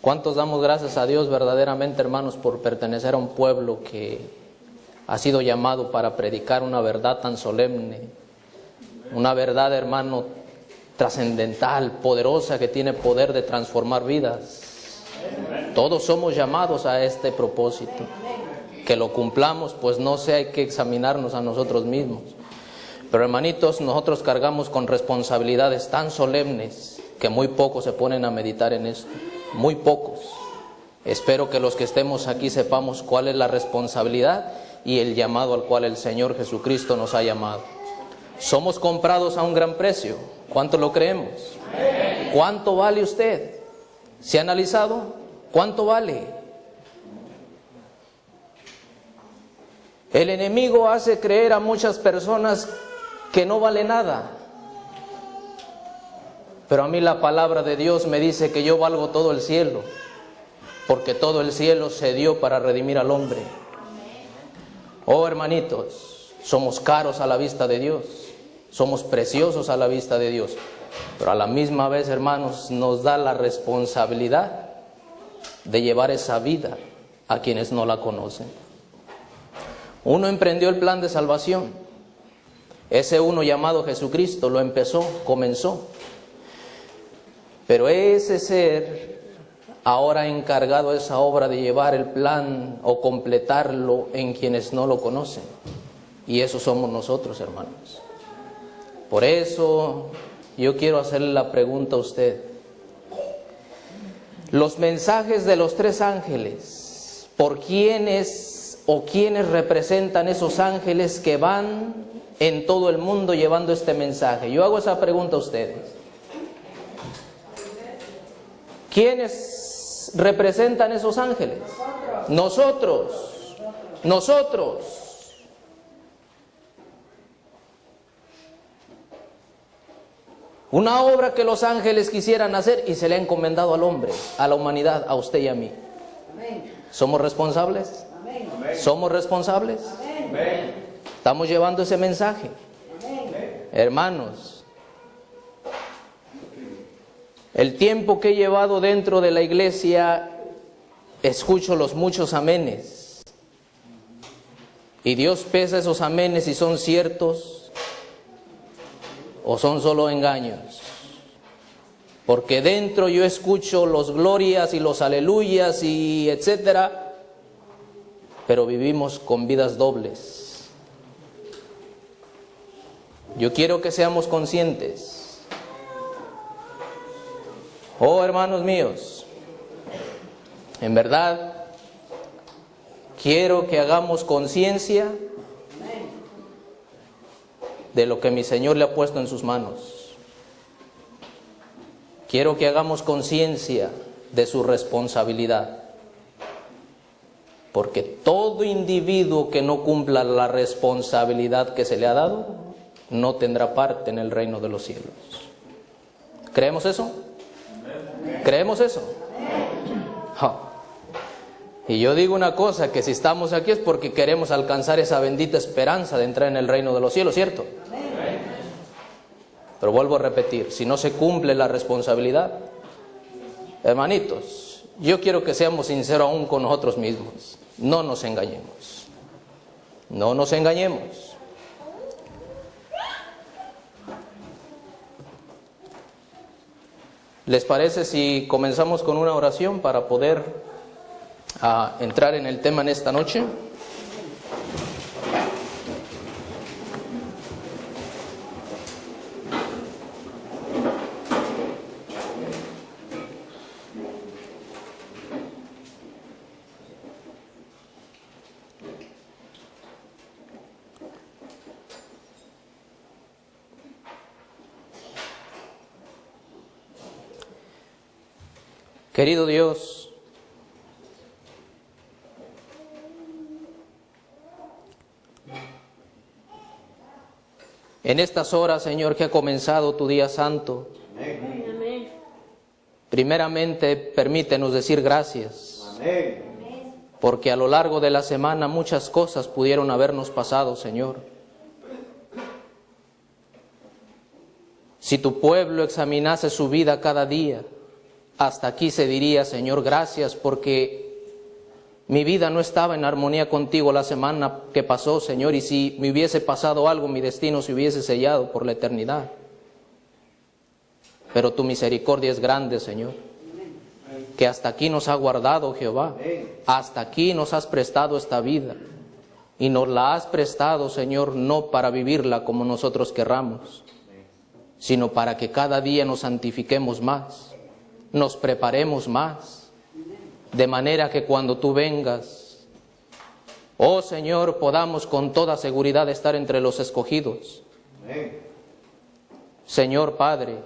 ¿Cuántos damos gracias a Dios verdaderamente, hermanos, por pertenecer a un pueblo que ha sido llamado para predicar una verdad tan solemne? Una verdad, hermano, trascendental, poderosa, que tiene poder de transformar vidas. Todos somos llamados a este propósito. Que lo cumplamos, pues no sé, hay que examinarnos a nosotros mismos. Pero hermanitos, nosotros cargamos con responsabilidades tan solemnes que muy pocos se ponen a meditar en esto. Muy pocos. Espero que los que estemos aquí sepamos cuál es la responsabilidad y el llamado al cual el Señor Jesucristo nos ha llamado. Somos comprados a un gran precio. ¿Cuánto lo creemos? ¿Cuánto vale usted? ¿Se ha analizado? ¿Cuánto vale? El enemigo hace creer a muchas personas que no vale nada. Pero a mí la palabra de Dios me dice que yo valgo todo el cielo, porque todo el cielo se dio para redimir al hombre. Oh hermanitos, somos caros a la vista de Dios, somos preciosos a la vista de Dios, pero a la misma vez, hermanos, nos da la responsabilidad de llevar esa vida a quienes no la conocen. Uno emprendió el plan de salvación, ese uno llamado Jesucristo lo comenzó. Pero ese ser ahora encargado de esa obra de llevar el plan o completarlo en quienes no lo conocen. Y eso somos nosotros, hermanos. Por eso yo quiero hacerle la pregunta a usted. Los mensajes de los 3 ángeles, ¿por quiénes o quiénes representan esos ángeles que van en todo el mundo llevando este mensaje? Yo hago esa pregunta a ustedes. ¿Quiénes representan esos ángeles? Nosotros. Una obra que los ángeles quisieran hacer y se le ha encomendado al hombre, a la humanidad, a usted y a mí. ¿Somos responsables? ¿Somos responsables? ¿Estamos llevando ese mensaje? Hermanos, el tiempo que he llevado dentro de la iglesia, escucho los muchos amenes. Y Dios pesa esos amenes si son ciertos o son solo engaños. Porque dentro yo escucho los glorias y los aleluyas y etcétera, pero vivimos con vidas dobles. Yo quiero que seamos conscientes. Oh, hermanos míos, en verdad quiero que hagamos conciencia de lo que mi Señor le ha puesto en sus manos. Quiero que hagamos conciencia de su responsabilidad, porque todo individuo que no cumpla la responsabilidad que se le ha dado no tendrá parte en el reino de los cielos. ¿Creemos eso? ¿Creemos eso? Y yo digo una cosa, que si estamos aquí es porque queremos alcanzar esa bendita esperanza de entrar en el reino de los cielos, ¿cierto? Pero vuelvo a repetir, si no se cumple la responsabilidad, hermanitos, yo quiero que seamos sinceros aún con nosotros mismos. No nos engañemos. No nos engañemos. ¿Les parece si comenzamos con una oración para poder entrar en el tema en esta noche? Querido Dios, en estas horas, Señor, que ha comenzado tu día santo, primeramente permítenos decir gracias, porque a lo largo de la semana muchas cosas pudieron habernos pasado, Señor. Si tu pueblo examinase su vida cada día, hasta aquí se diría, Señor, gracias porque mi vida no estaba en armonía contigo la semana que pasó, Señor, y si me hubiese pasado algo, mi destino se hubiese sellado por la eternidad. Pero tu misericordia es grande, Señor, que hasta aquí nos ha guardado, Jehová. Hasta aquí nos has prestado esta vida. Y nos la has prestado, Señor, no para vivirla como nosotros querramos, sino para que cada día nos santifiquemos más, nos preparemos más, de manera que cuando tú vengas, oh Señor, podamos con toda seguridad estar entre los escogidos. Señor Padre,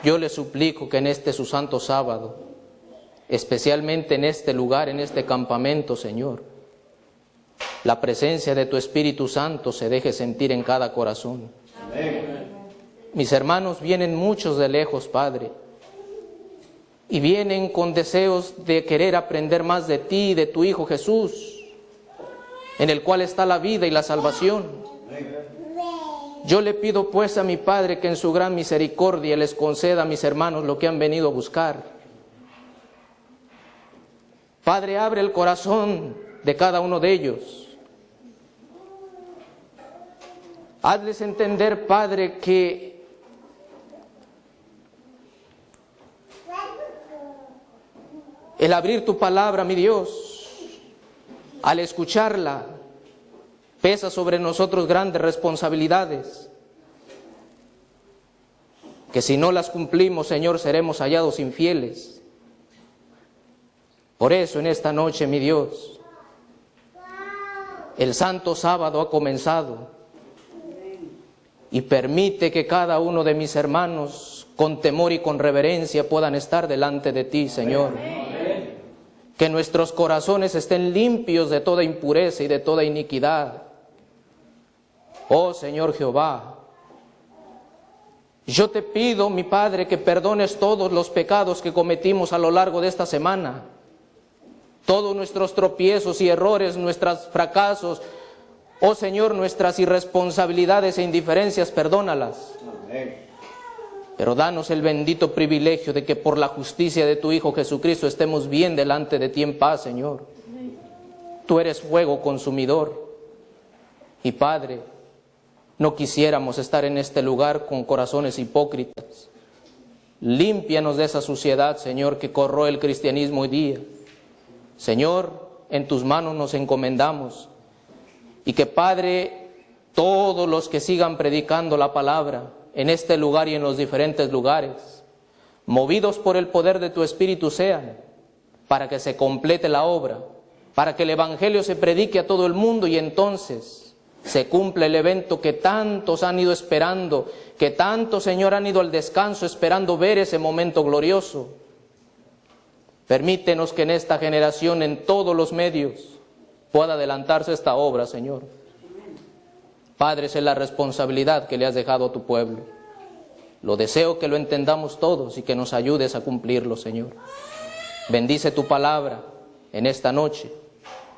yo le suplico que en este su santo sábado, especialmente en este lugar, en este campamento, Señor, la presencia de tu Espíritu Santo se deje sentir en cada corazón. Amén. Mis hermanos vienen muchos de lejos, Padre, y vienen con deseos de querer aprender más de ti y de tu Hijo Jesús, en el cual está la vida y la salvación. Yo le pido pues a mi Padre que en su gran misericordia les conceda a mis hermanos lo que han venido a buscar. Padre, abre el corazón de cada uno de ellos. Hazles entender, Padre, que el abrir tu palabra, mi Dios, al escucharla, pesa sobre nosotros grandes responsabilidades, que si no las cumplimos, Señor, seremos hallados infieles. Por eso en esta noche, mi Dios, el santo sábado ha comenzado, y permite que cada uno de mis hermanos, con temor y con reverencia, puedan estar delante de ti, Señor. Amén. Que nuestros corazones estén limpios de toda impureza y de toda iniquidad. Oh Señor Jehová, yo te pido, mi Padre, que perdones todos los pecados que cometimos a lo largo de esta semana, todos nuestros tropiezos y errores, nuestros fracasos. Oh Señor, nuestras irresponsabilidades e indiferencias, perdónalas. Amén. Pero danos el bendito privilegio de que por la justicia de tu Hijo Jesucristo estemos bien delante de ti en paz, Señor. Amén. Tú eres fuego consumidor. Y Padre, no quisiéramos estar en este lugar con corazones hipócritas. Límpianos de esa suciedad, Señor, que corroe el cristianismo hoy día. Señor, en tus manos nos encomendamos. Y que, Padre, todos los que sigan predicando la palabra en este lugar y en los diferentes lugares, movidos por el poder de tu Espíritu sean, para que se complete la obra, para que el Evangelio se predique a todo el mundo y entonces se cumpla el evento que tantos han ido esperando, que tantos, Señor, han ido al descanso esperando ver ese momento glorioso. Permítenos que en esta generación, en todos los medios, pueda adelantarse esta obra, Señor. Padre, esa es la responsabilidad que le has dejado a tu pueblo. Lo deseo que lo entendamos todos y que nos ayudes a cumplirlo, Señor. Bendice tu palabra en esta noche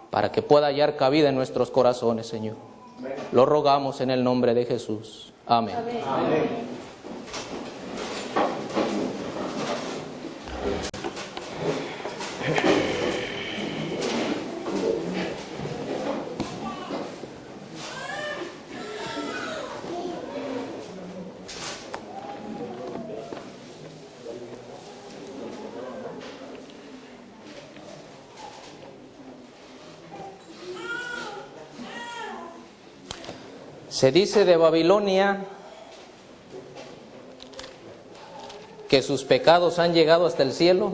para que pueda hallar cabida en nuestros corazones, Señor. Lo rogamos en el nombre de Jesús. Amén. Amén. Amén. Se dice de Babilonia que sus pecados han llegado hasta el cielo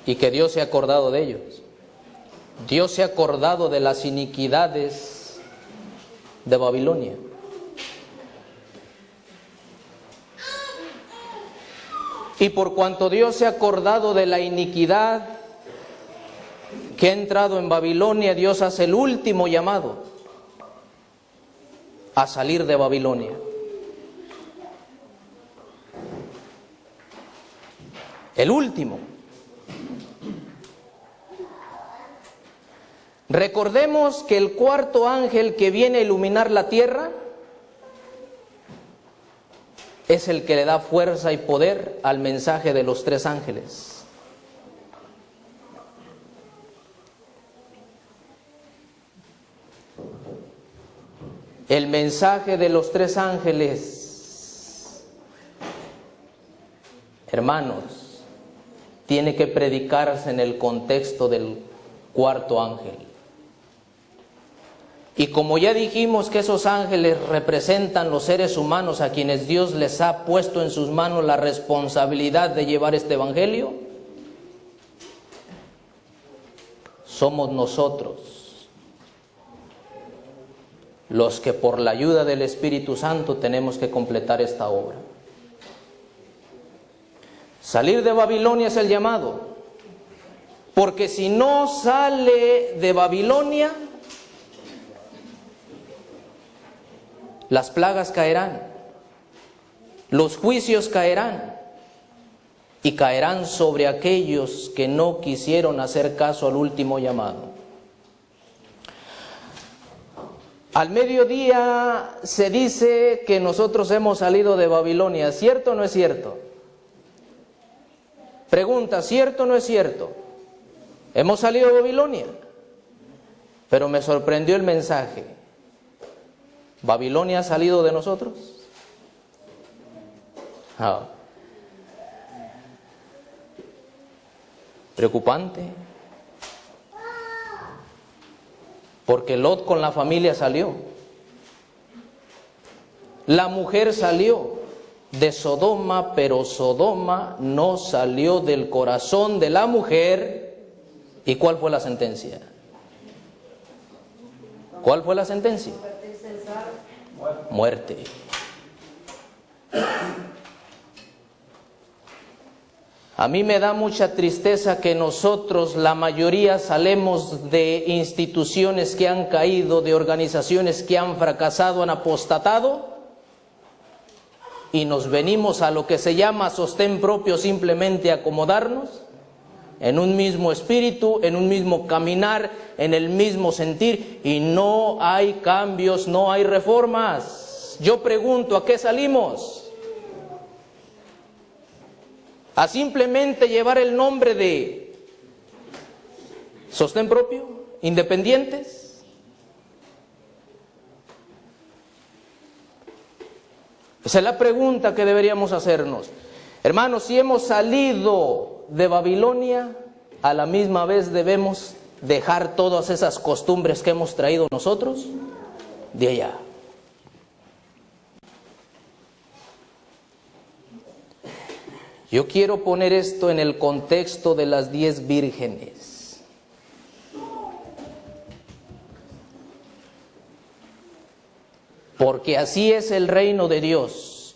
y que Dios se ha acordado de ellos. Dios se ha acordado de las iniquidades de Babilonia. Y por cuanto Dios se ha acordado de la iniquidad que ha entrado en Babilonia, Dios hace el último llamado a salir de Babilonia. El último. Recordemos que el cuarto ángel que viene a iluminar la tierra es el que le da fuerza y poder al mensaje de los tres ángeles. El mensaje de los tres ángeles, hermanos, tiene que predicarse en el contexto del cuarto ángel. Y como ya dijimos que esos ángeles representan los seres humanos a quienes Dios les ha puesto en sus manos la responsabilidad de llevar este evangelio, somos nosotros los que por la ayuda del Espíritu Santo tenemos que completar esta obra. Salir de Babilonia es el llamado, porque si no sale de Babilonia, las plagas caerán, los juicios caerán, y caerán sobre aquellos que no quisieron hacer caso al último llamado. Al mediodía se dice que nosotros hemos salido de Babilonia. ¿Cierto o no es cierto? Pregunta, ¿cierto o no es cierto? Hemos salido de Babilonia. Pero me sorprendió el mensaje. ¿Babilonia ha salido de nosotros? Preocupante. Porque Lot con la familia salió. La mujer salió de Sodoma, pero Sodoma no salió del corazón de la mujer. ¿Y cuál fue la sentencia? ¿Cuál fue la sentencia? Muerte. A mí me da mucha tristeza que nosotros, la mayoría, salemos de instituciones que han caído, de organizaciones que han fracasado, han apostatado, y nos venimos a lo que se llama sostén propio, simplemente acomodarnos en un mismo espíritu, en un mismo caminar, en el mismo sentir, y no hay cambios, no hay reformas. Yo pregunto, ¿a qué salimos? ¿A simplemente llevar el nombre de sostén propio, independientes? Esa es la pregunta que deberíamos hacernos. Hermanos, si hemos salido de Babilonia, a la misma vez debemos dejar todas esas costumbres que hemos traído nosotros de allá. Yo quiero poner esto en el contexto de las 10 vírgenes. Porque así es el reino de Dios.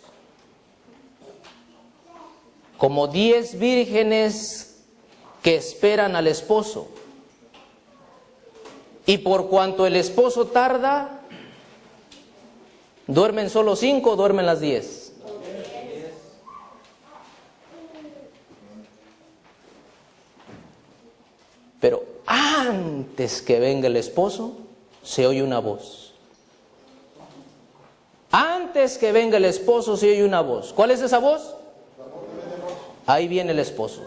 Como 10 vírgenes que esperan al esposo. Y por cuanto el esposo tarda, ¿duermen solo 5 o duermen las 10? Pero antes que venga el esposo, se oye una voz. Antes que venga el esposo, se oye una voz. ¿Cuál es esa voz? Ahí viene el esposo.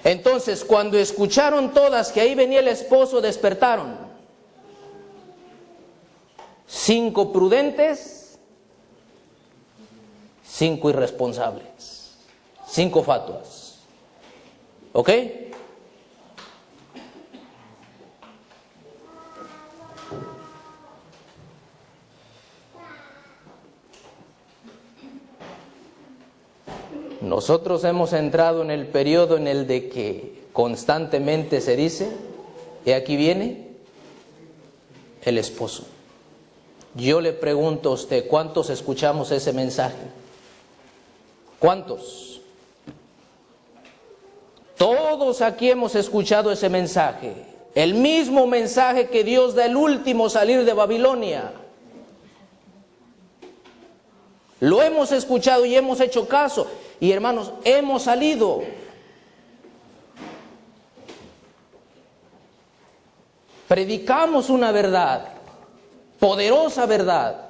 Entonces, cuando escucharon todas que ahí venía el esposo, despertaron. 5 prudentes, 5 irresponsables, 5 fatuas. ¿Ok? Nosotros hemos entrado en el periodo en el de que constantemente se dice, y aquí viene el esposo. Yo le pregunto a usted, ¿cuántos escuchamos ese mensaje? ¿Cuántos? Todos aquí hemos escuchado ese mensaje, el mismo mensaje que Dios da el último salir de Babilonia. Lo hemos escuchado y hemos hecho caso. Y hermanos, hemos salido. Predicamos una verdad, poderosa verdad.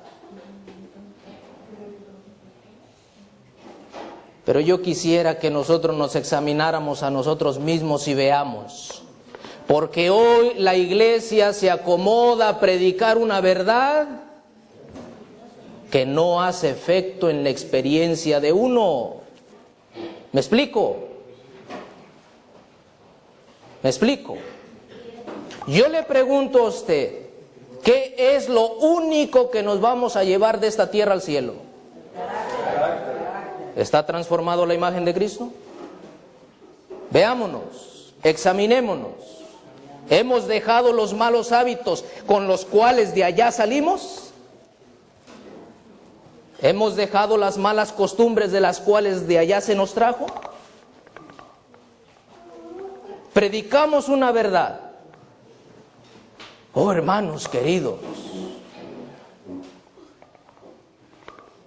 Pero yo quisiera que nosotros nos examináramos a nosotros mismos y veamos, porque hoy la iglesia se acomoda a predicar una verdad que no hace efecto en la experiencia de uno. ¿Me explico? ¿Me explico? Yo le pregunto a usted, ¿qué es lo único que nos vamos a llevar de esta tierra al cielo? ¿Está transformado la imagen de Cristo? Veámonos, examinémonos. ¿Hemos dejado los malos hábitos con los cuales de allá salimos? ¿Hemos dejado las malas costumbres de las cuales de allá se nos trajo? Predicamos una verdad. Oh, hermanos queridos,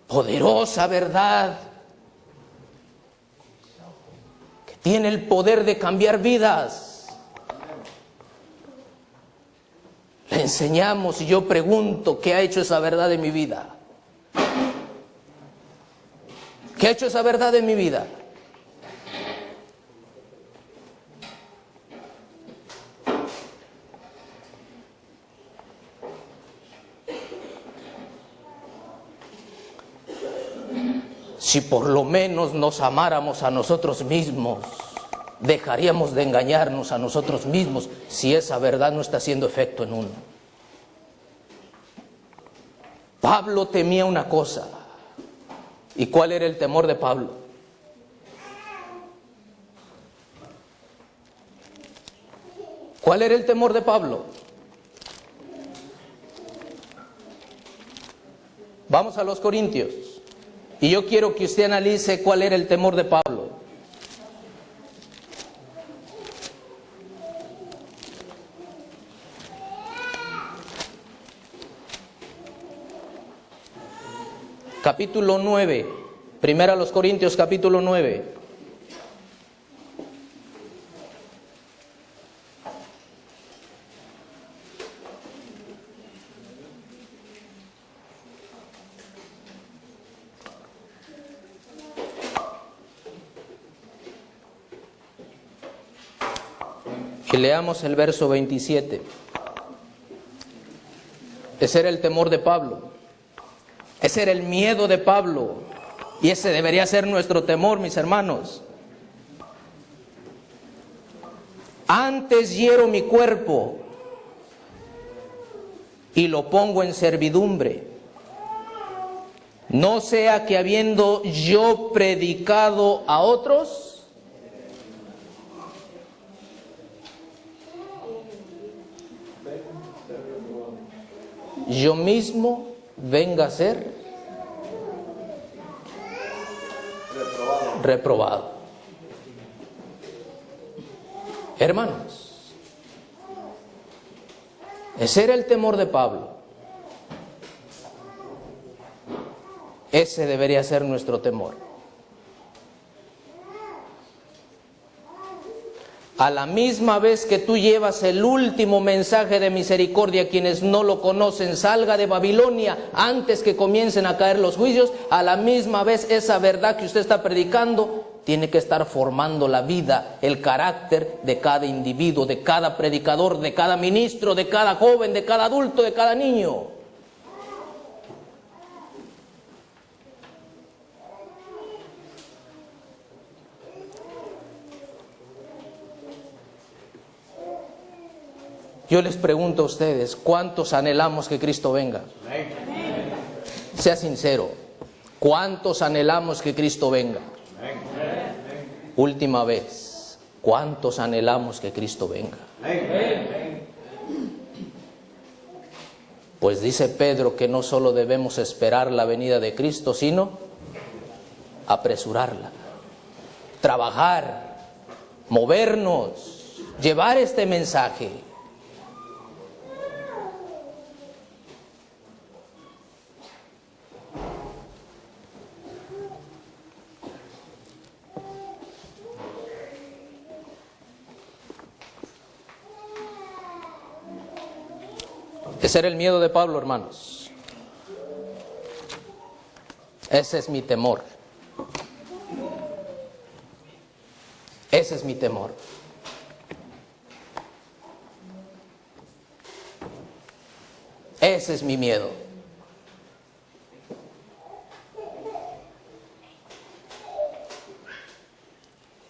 poderosa verdad que tiene el poder de cambiar vidas. Le enseñamos y yo pregunto, ¿qué ha hecho esa verdad en mi vida? ¿Qué ha hecho esa verdad en mi vida? Si por lo menos nos amáramos a nosotros mismos, dejaríamos de engañarnos a nosotros mismos si esa verdad no está haciendo efecto en uno. Pablo temía una cosa. ¿Y cuál era el temor de Pablo? ¿Cuál era el temor de Pablo? Vamos a los Corintios. Y yo quiero que usted analice cuál era el temor de Pablo. Capítulo 9, primera a los Corintios, capítulo 9. Y leamos el verso 27. Ese era el temor de Pablo. Ese era el miedo de Pablo. Y ese debería ser nuestro temor, mis hermanos. Antes hiero mi cuerpo y lo pongo en servidumbre. No sea que habiendo yo predicado a otros, yo mismo venga a ser reprobado. Hermanos, ese era el temor de Pablo. Ese debería ser nuestro temor. A la misma vez que tú llevas el último mensaje de misericordia a quienes no lo conocen, salga de Babilonia antes que comiencen a caer los juicios, a la misma vez esa verdad que usted está predicando tiene que estar formando la vida, el carácter de cada individuo, de cada predicador, de cada ministro, de cada joven, de cada adulto, de cada niño. Yo les pregunto a ustedes, ¿cuántos anhelamos que Cristo venga? Sea sincero, ¿cuántos anhelamos que Cristo venga? Última vez, ¿cuántos anhelamos que Cristo venga? Pues dice Pedro que no solo debemos esperar la venida de Cristo, sino apresurarla, trabajar, movernos, llevar este mensaje. Ese era el miedo de Pablo, hermanos. Ese es mi temor. Ese es mi temor. Ese es mi miedo.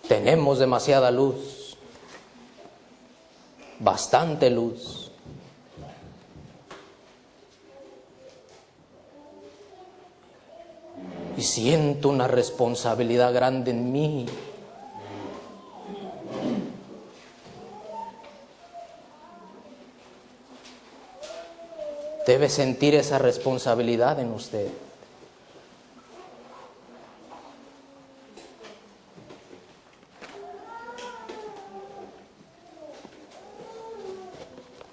Tenemos demasiada luz, bastante luz. Y siento una responsabilidad grande en mí. Debe sentir esa responsabilidad en usted.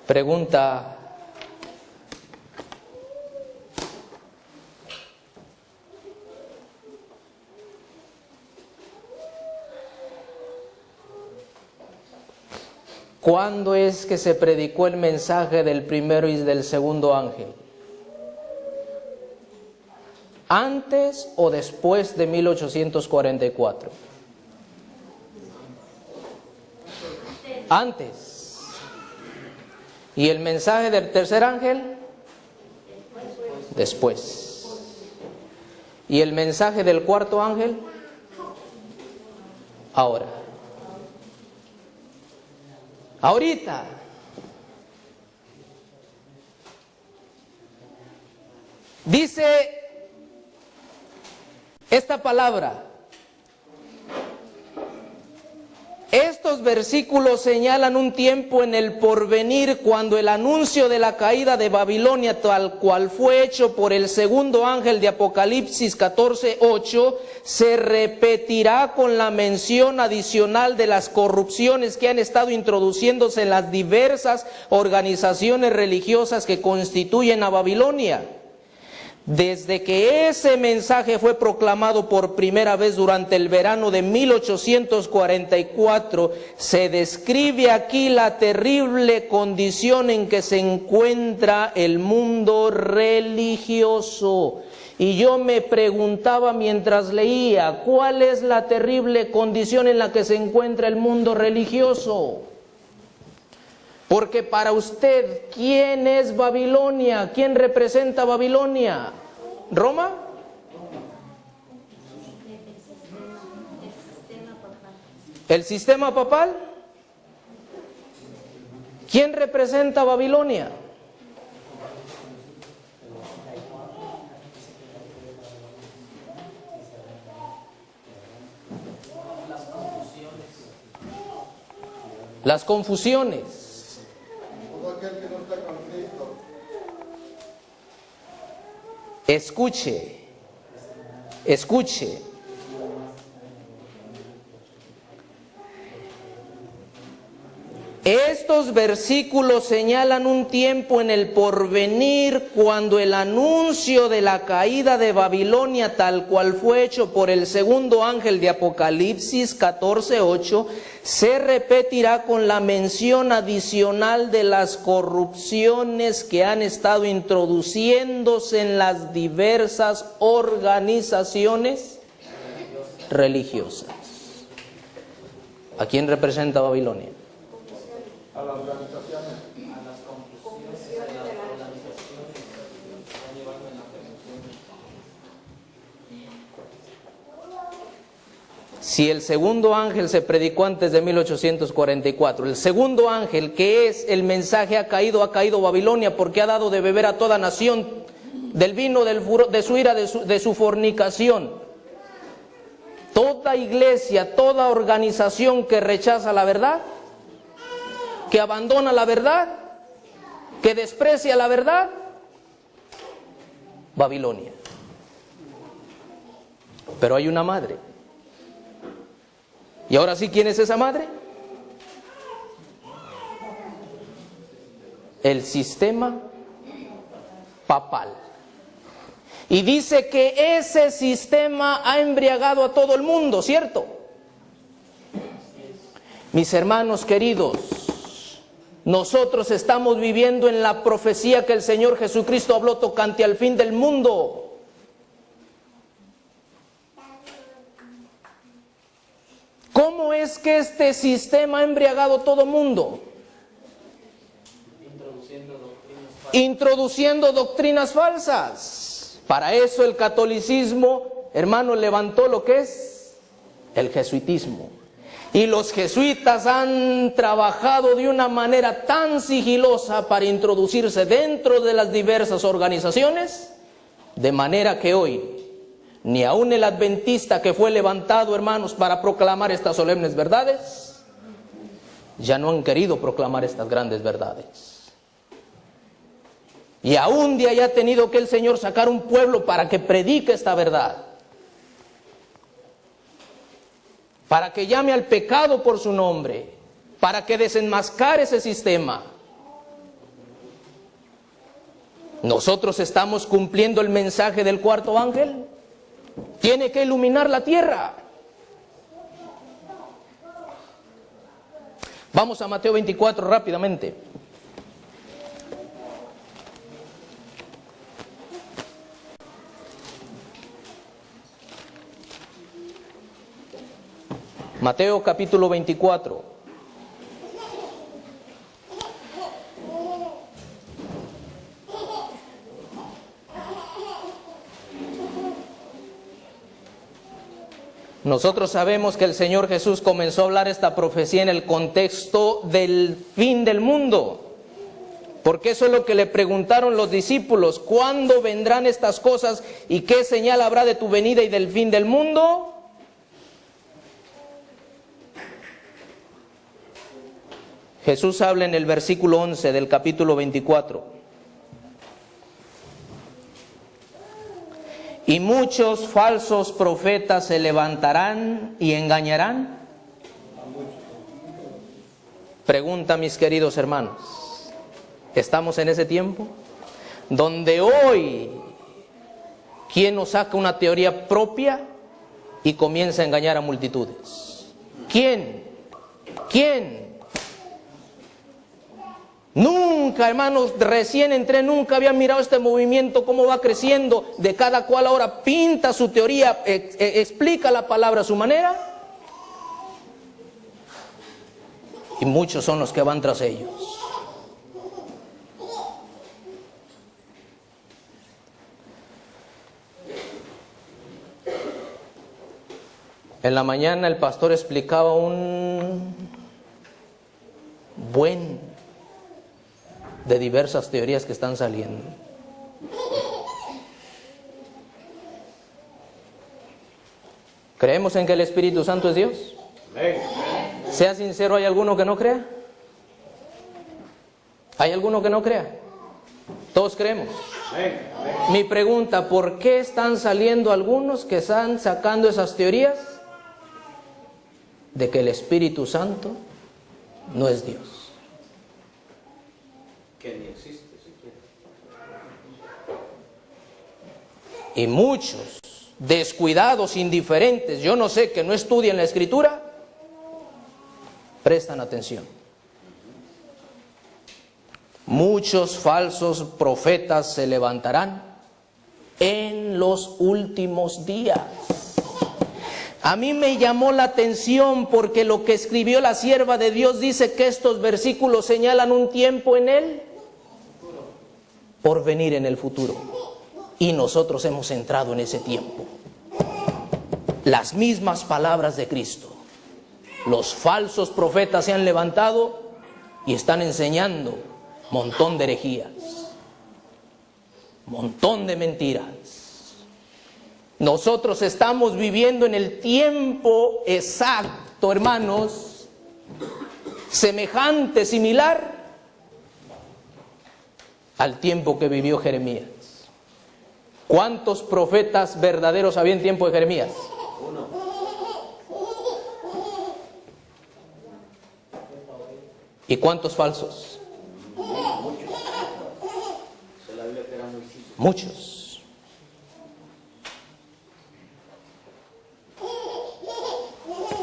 Pregunta: ¿cuándo es que se predicó el mensaje del primero y del segundo ángel? ¿Antes o después de 1844? Antes. ¿Y el mensaje del tercer ángel? Después. ¿Y el mensaje del cuarto ángel? Ahora. Ahorita. Dice esta palabra: estos versículos señalan un tiempo en el porvenir cuando el anuncio de la caída de Babilonia, tal cual fue hecho por el segundo ángel de Apocalipsis 14:8, se repetirá con la mención adicional de las corrupciones que han estado introduciéndose en las diversas organizaciones religiosas que constituyen a Babilonia. Desde que ese mensaje fue proclamado por primera vez durante el verano de 1844, se describe aquí la terrible condición en que se encuentra el mundo religioso. Y yo me preguntaba mientras leía, ¿cuál es la terrible condición en la que se encuentra el mundo religioso? Porque para usted, ¿quién es Babilonia? ¿Quién representa Babilonia? ¿Roma? ¿El sistema papal? ¿Quién representa Babilonia? Las confusiones. Escuche, escuche. Estos versículos señalan un tiempo en el porvenir cuando el anuncio de la caída de Babilonia, tal cual fue hecho por el segundo ángel de Apocalipsis 14:8, se repetirá con la mención adicional de las corrupciones que han estado introduciéndose en las diversas organizaciones religiosas. ¿A quién representa Babilonia? A las organizaciones. A las confusiones de las organizaciones que están llevando en la persecución. Si el segundo ángel se predicó antes de 1844, el segundo ángel, que es el mensaje, ha caído Babilonia, porque ha dado de beber a toda nación del vino de su ira, de su fornicación. Toda iglesia, toda organización que rechaza la verdad, que abandona la verdad, que desprecia la verdad, Babilonia. Pero hay una madre. ¿Y ahora sí quién es esa madre? El sistema papal. Y dice que ese sistema ha embriagado a todo el mundo, ¿cierto? Mis hermanos queridos, nosotros estamos viviendo en la profecía que el Señor Jesucristo habló tocante al fin del mundo. ¿Cómo es que este sistema ha embriagado todo mundo? Introduciendo doctrinas falsas. Para eso el catolicismo, hermano, levantó lo que es el jesuitismo. Y los jesuitas han trabajado de una manera tan sigilosa para introducirse dentro de las diversas organizaciones, de manera que hoy, ni aun el adventista que fue levantado, hermanos, para proclamar estas solemnes verdades, ya no han querido proclamar estas grandes verdades. Y aún de ahí ha tenido que el Señor sacar un pueblo para que predique esta verdad, para que llame al pecado por su nombre, para que desenmascare ese sistema. Nosotros estamos cumpliendo el mensaje del cuarto ángel. Tiene que iluminar la tierra. Vamos a Mateo 24 rápidamente. Mateo capítulo 24. Nosotros sabemos que el Señor Jesús comenzó a hablar esta profecía en el contexto del fin del mundo, porque eso es lo que le preguntaron los discípulos: ¿cuándo vendrán estas cosas y qué señal habrá de tu venida y del fin del mundo? Jesús habla en el versículo 11 del capítulo 24. Y muchos falsos profetas se levantarán y engañarán. Pregunta, mis queridos hermanos, ¿estamos en ese tiempo? Donde hoy, ¿quién nos saca una teoría propia y comienza a engañar a multitudes? ¿Quién? ¿Quién? Nunca, hermanos, recién entré, nunca había mirado este movimiento, cómo va creciendo, de cada cual ahora pinta su teoría, explica la palabra a su manera. Y muchos son los que van tras ellos. En la mañana el pastor explicaba un buen de diversas teorías que están saliendo. ¿Creemos en que el Espíritu Santo es Dios? Sea sincero, ¿hay alguno que no crea? ¿Hay alguno que no crea? Todos creemos. Mi pregunta: ¿por qué están saliendo algunos que están sacando esas teorías de que el Espíritu Santo no es Dios? Que ni existe siquiera. Y muchos descuidados, indiferentes, yo no sé, que no estudian la Escritura, prestan atención. Muchos falsos profetas se levantarán en los últimos días. A mí me llamó la atención porque lo que escribió la sierva de Dios dice que estos versículos señalan un tiempo en él por venir en el futuro. Y nosotros hemos entrado en ese tiempo. Las mismas palabras de Cristo. Los falsos profetas se han levantado y están enseñando montón de herejías, montón de mentiras. Nosotros estamos viviendo en el tiempo exacto, hermanos, semejante, similar al tiempo que vivió Jeremías. ¿Cuántos profetas verdaderos había en tiempo de Jeremías? Uno. ¿Y cuántos falsos? Muchos.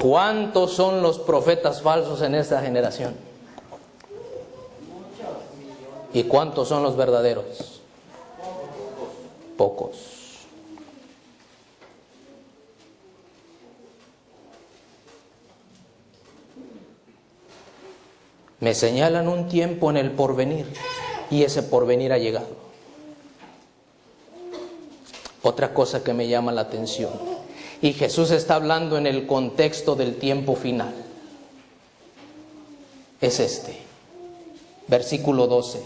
¿Cuántos son los profetas falsos en esta generación? ¿Y cuántos son los verdaderos? Pocos. Me señalan un tiempo en el porvenir y ese porvenir ha llegado. Otra cosa que me llama la atención, y Jesús está hablando en el contexto del tiempo final, es este, versículo 12.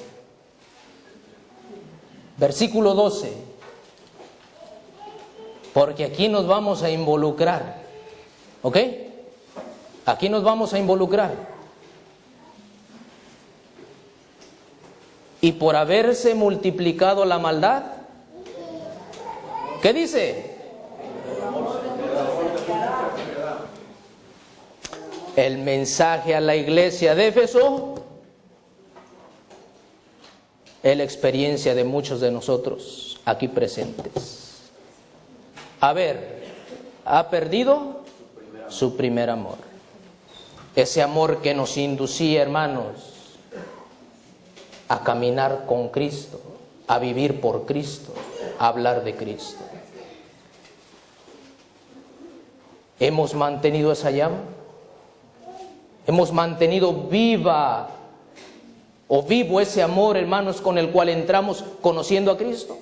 Versículo 12, porque aquí nos vamos a involucrar, ¿ok? Aquí nos vamos a involucrar. Y por haberse multiplicado la maldad, ¿qué dice? El mensaje a la iglesia de Éfeso es la experiencia de muchos de nosotros aquí presentes. A ver, ha perdido su primer amor. Ese amor que nos inducía, hermanos, a caminar con Cristo, a vivir por Cristo, a hablar de Cristo. ¿Hemos mantenido esa llama? ¿Hemos mantenido viva o vivo ese amor, hermanos, con el cual entramos conociendo a Cristo?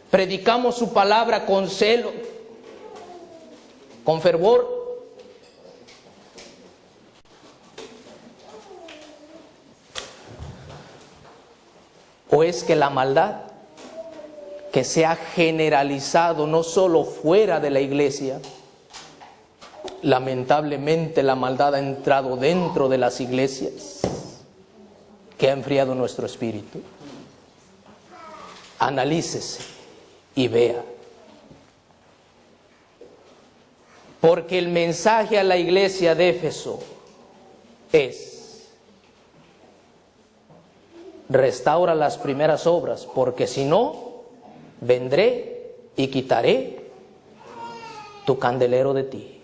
¿Predicamos su palabra con celo, con fervor? ¿O es que la maldad que se ha generalizado no solo fuera de la iglesia, lamentablemente la maldad ha entrado dentro de las iglesias, que ha enfriado nuestro espíritu? Analícese y vea. Porque el mensaje a la iglesia de Éfeso es: restaura las primeras obras, porque si no, vendré y quitaré tu candelero de ti.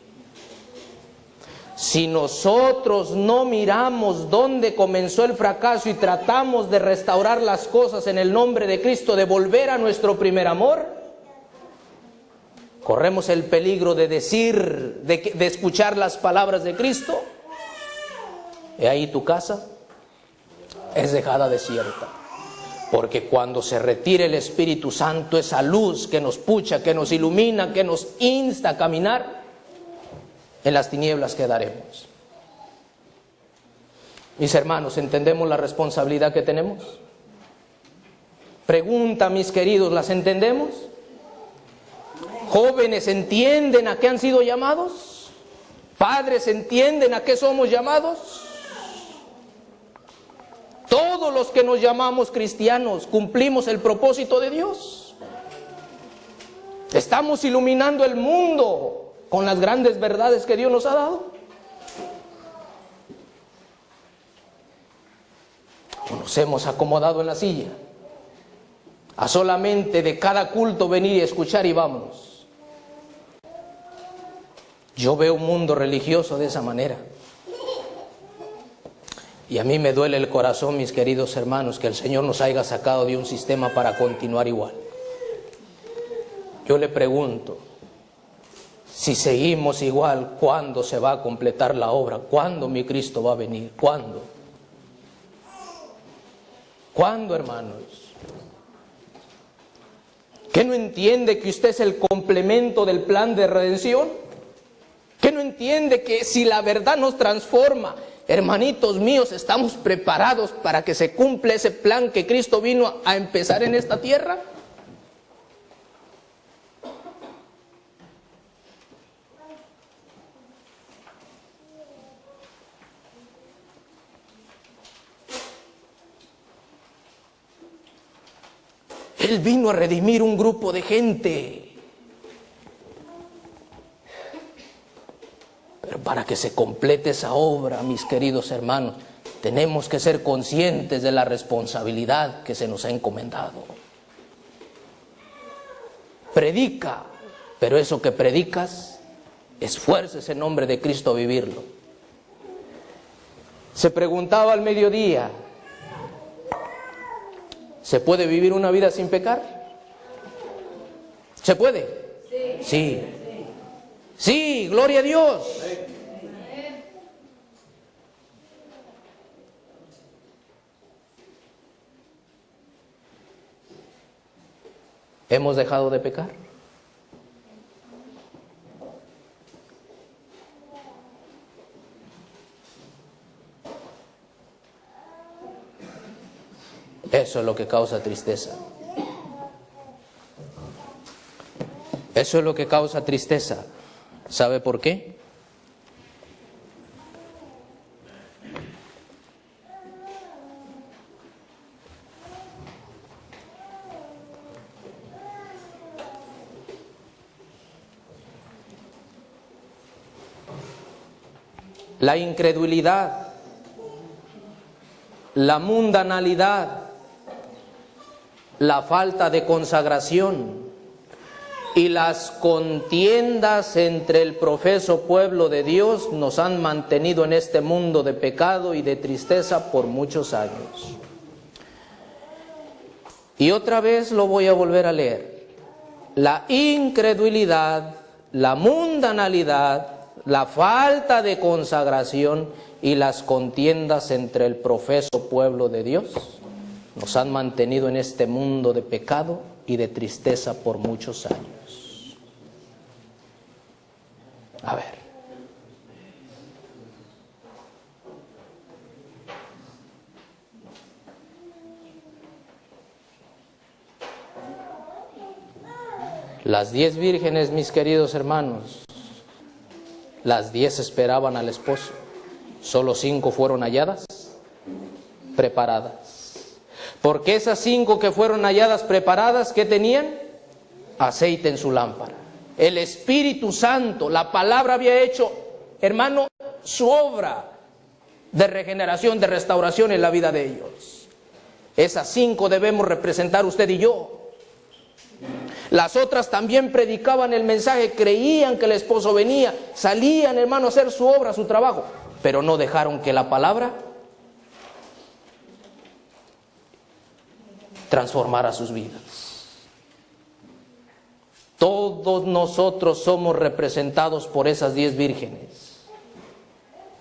Si nosotros no miramos dónde comenzó el fracaso y tratamos de restaurar las cosas en el nombre de Cristo, de volver a nuestro primer amor, corremos el peligro de decir, de escuchar las palabras de Cristo, y ahí tu casa es dejada desierta. Porque cuando se retire el Espíritu Santo, esa luz que nos pucha, que nos ilumina, que nos insta a caminar, en las tinieblas quedaremos. Mis hermanos, ¿entendemos la responsabilidad que tenemos? Pregunta, mis queridos, ¿las entendemos? Jóvenes, ¿entienden a qué han sido llamados? Padres, ¿entienden a qué somos llamados? Todos los que nos llamamos cristianos cumplimos el propósito de Dios. Estamos iluminando el mundo con las grandes verdades que Dios nos ha dado. O nos hemos acomodado en la silla a solamente de cada culto venir y escuchar y vámonos. Yo veo un mundo religioso de esa manera. Y a mí me duele el corazón, mis queridos hermanos, que el Señor nos haya sacado de un sistema para continuar igual. Yo le pregunto, si seguimos igual, ¿cuándo se va a completar la obra? ¿Cuándo mi Cristo va a venir? ¿Cuándo? ¿Cuándo, hermanos? ¿Qué no entiende que usted es el complemento del plan de redención? ¿Qué no entiende que si la verdad nos transforma, hermanitos míos, estamos preparados para que se cumpla ese plan que Cristo vino a empezar en esta tierra? Él vino a redimir un grupo de gente. Pero para que se complete esa obra, mis queridos hermanos, tenemos que ser conscientes de la responsabilidad que se nos ha encomendado. Predica, pero eso que predicas, esfuércese en nombre de Cristo a vivirlo. Se preguntaba al mediodía, ¿se puede vivir una vida sin pecar? ¿Se puede? Sí. Sí, gloria a Dios. ¿Hemos dejado de pecar? Eso es lo que causa tristeza. Eso es lo que causa tristeza. ¿Sabe por qué? La incredulidad, la mundanalidad, la falta de consagración y las contiendas entre el profeso pueblo de Dios nos han mantenido en este mundo de pecado y de tristeza por muchos años. Y otra vez lo voy a volver a leer. La incredulidad, la mundanalidad, la falta de consagración y las contiendas entre el profeso pueblo de Dios nos han mantenido en este mundo de pecado y de tristeza por muchos años. A ver. Las 10 vírgenes, mis queridos hermanos, las 10 esperaban al esposo. Solo 5 fueron halladas preparadas. Porque esas 5 que fueron halladas preparadas, ¿qué tenían? Aceite en su lámpara. El Espíritu Santo, la palabra había hecho, hermano, su obra de regeneración, de restauración en la vida de ellos. Esas 5 debemos representar usted y yo. Las otras también predicaban el mensaje, creían que el esposo venía, salían, hermano, a hacer su obra, su trabajo, pero no dejaron que la palabra transformara sus vidas. Todos nosotros somos representados por esas 10 vírgenes.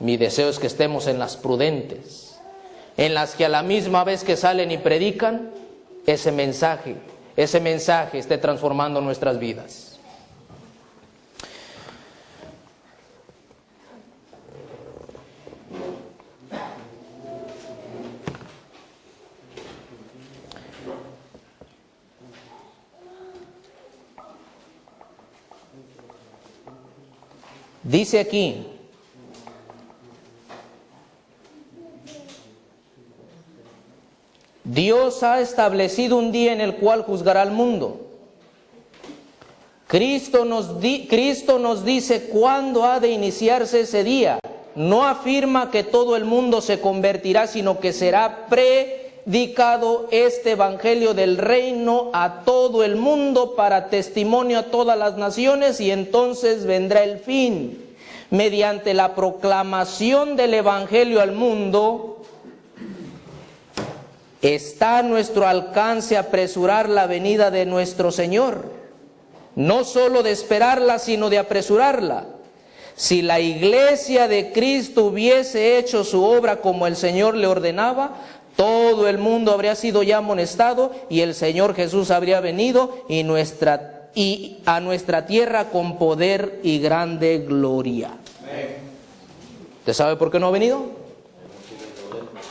Mi deseo es que estemos en las prudentes, en las que a la misma vez que salen y predican, ese mensaje esté transformando nuestras vidas. Dice aquí, Dios ha establecido un día en el cual juzgará al mundo. Cristo nos dice cuándo ha de iniciarse ese día. No afirma que todo el mundo se convertirá, sino que será predicado este evangelio del reino a todo el mundo para testimonio a todas las naciones, y entonces vendrá el fin. Mediante la proclamación del evangelio al mundo, está a nuestro alcance apresurar la venida de nuestro Señor. No solo de esperarla, sino de apresurarla. Si la iglesia de Cristo hubiese hecho su obra como el Señor le ordenaba, todo el mundo habría sido ya amonestado y el Señor Jesús habría venido y a nuestra tierra con poder y grande gloria. ¿Usted sabe por qué no ha venido?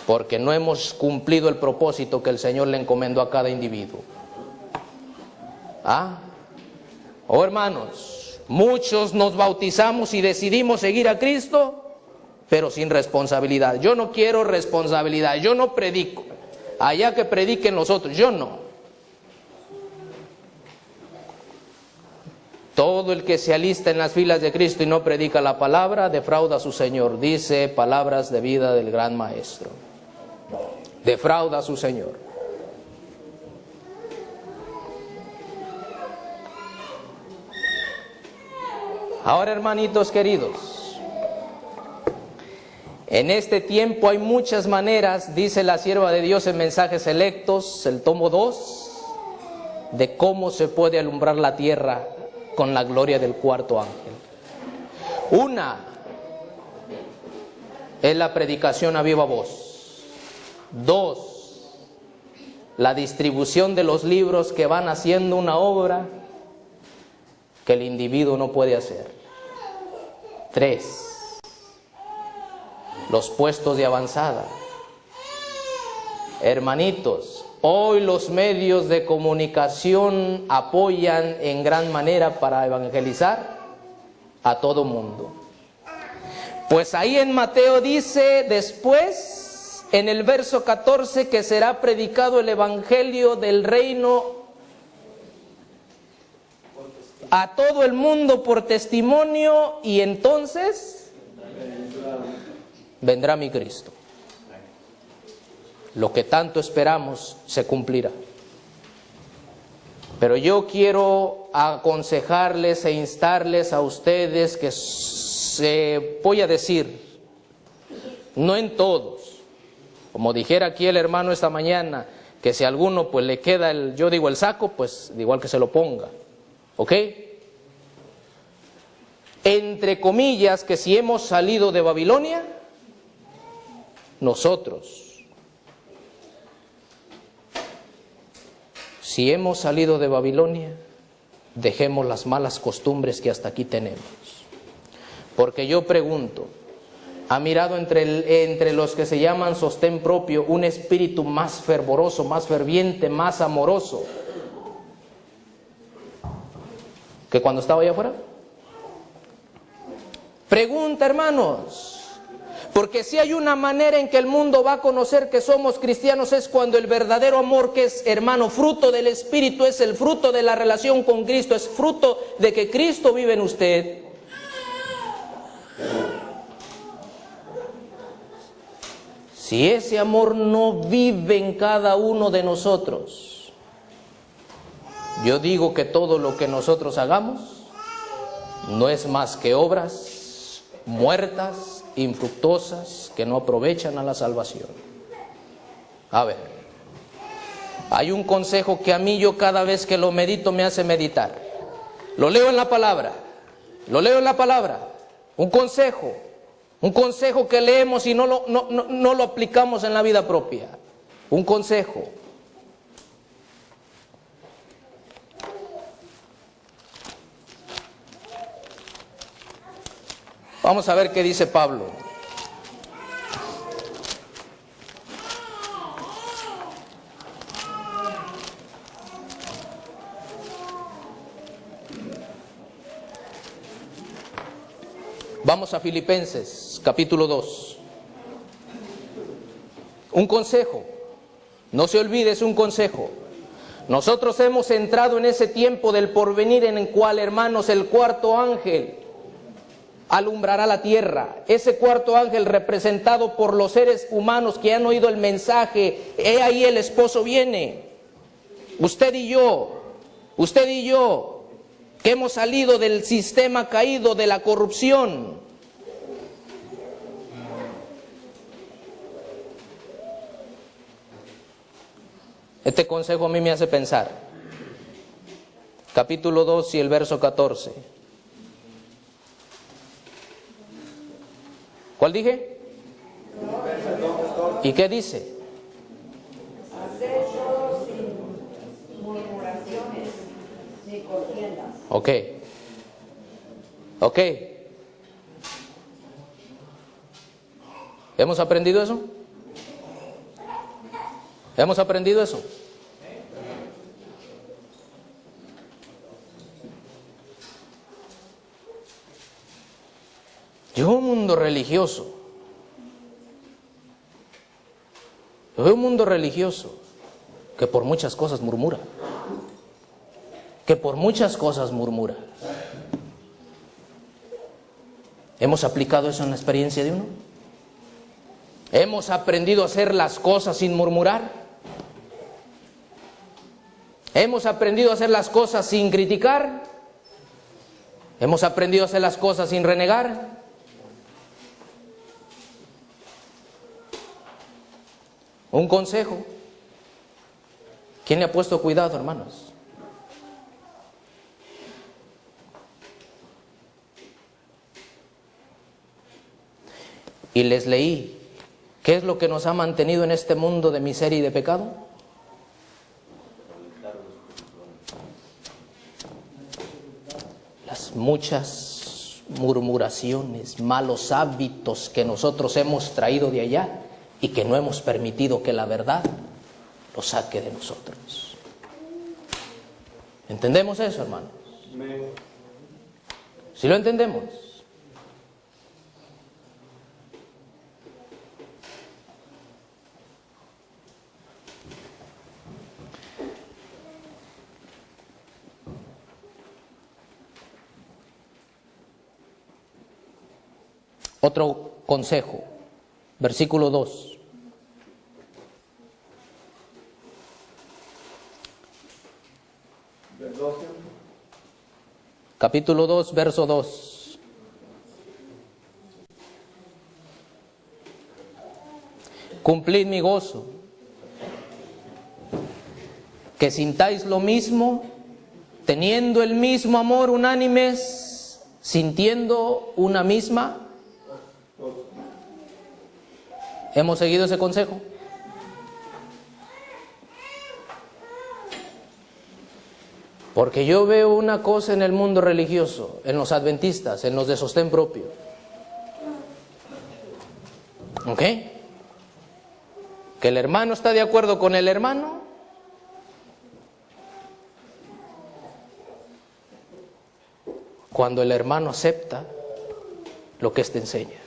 Porque no hemos cumplido el propósito que el Señor le encomendó a cada individuo. Oh, hermanos, muchos nos bautizamos y decidimos seguir a Cristo, pero sin responsabilidad. Yo no quiero responsabilidad, yo no predico. Allá que prediquen los otros, yo no. Todo el que se alista en las filas de Cristo y no predica la palabra, defrauda a su Señor. Dice palabras de vida del gran Maestro. Defrauda a su Señor. Ahora, hermanitos queridos, en este tiempo hay muchas maneras, dice la sierva de Dios en Mensajes Selectos, el tomo 2, de cómo se puede alumbrar la tierra con la gloria del cuarto ángel. Una es la predicación a viva voz. 2, la distribución de los libros que van haciendo una obra que el individuo no puede hacer. 3, los puestos de avanzada. Hermanitos, hoy los medios de comunicación apoyan en gran manera para evangelizar a todo mundo. Pues ahí en Mateo dice después, en el verso 14, que será predicado el evangelio del reino a todo el mundo por testimonio, y entonces vendrá mi Cristo. Lo que tanto esperamos se cumplirá. Pero yo quiero aconsejarles e instarles a ustedes que voy a decir, no en todos, como dijera aquí el hermano esta mañana, que si a alguno pues le queda el saco, pues igual que se lo ponga, ¿ok? Entre comillas, que si hemos salido de Babilonia, nosotros, si hemos salido de Babilonia, dejemos las malas costumbres que hasta aquí tenemos. Porque yo pregunto, ¿ha mirado entre los que se llaman sostén propio un espíritu más fervoroso, más ferviente, más amoroso que cuando estaba allá afuera? Pregunta, hermanos. Porque si hay una manera en que el mundo va a conocer que somos cristianos, es cuando el verdadero amor, que es, hermano, fruto del Espíritu, es el fruto de la relación con Cristo, es fruto de que Cristo vive en usted. Si ese amor no vive en cada uno de nosotros, yo digo que todo lo que nosotros hagamos no es más que obras muertas, infructuosas, que no aprovechan a la salvación. A ver, hay un consejo que a mí, yo cada vez que lo medito me hace meditar. Lo leo en la palabra, un consejo que leemos y no lo aplicamos en la vida propia. Un consejo. Vamos a ver qué dice Pablo. Vamos a Filipenses, capítulo 2. Un consejo. No se olvide, es un consejo. Nosotros hemos entrado en ese tiempo del porvenir en el cual, hermanos, el cuarto ángel alumbrará la tierra. Ese cuarto ángel representado por los seres humanos que han oído el mensaje. He ahí el esposo viene. Usted y yo, que hemos salido del sistema caído, de la corrupción. Este consejo a mí me hace pensar. Capítulo 2 y el verso 14. ¿Cuál dije? ¿Y qué dice? Hacer todo sin murmuraciones ni contiendas. Ok. ¿Hemos aprendido eso? ¿Hemos aprendido eso? Yo veo un mundo religioso. Que por muchas cosas murmura. ¿Hemos aplicado eso en la experiencia de uno? ¿Hemos aprendido a hacer las cosas sin murmurar? ¿Hemos aprendido a hacer las cosas sin criticar? ¿Hemos aprendido a hacer las cosas sin renegar? Un consejo. ¿Quién le ha puesto cuidado, hermanos? Y les leí, ¿qué es lo que nos ha mantenido en este mundo de miseria y de pecado? muchas murmuraciones, malos hábitos que nosotros hemos traído de allá y que no hemos permitido que la verdad lo saque de nosotros. ¿Entendemos eso, hermanos? ¿Sí lo entendemos? Otro consejo, versículo 2. Capítulo 2, verso 2. Cumplid mi gozo, que sintáis lo mismo, teniendo el mismo amor, unánimes, sintiendo una misma. ¿Hemos seguido ese consejo? Porque yo veo una cosa en el mundo religioso, en los adventistas, en los de sostén propio. ¿Ok? Que el hermano está de acuerdo con el hermano. Cuando el hermano acepta lo que éste enseña.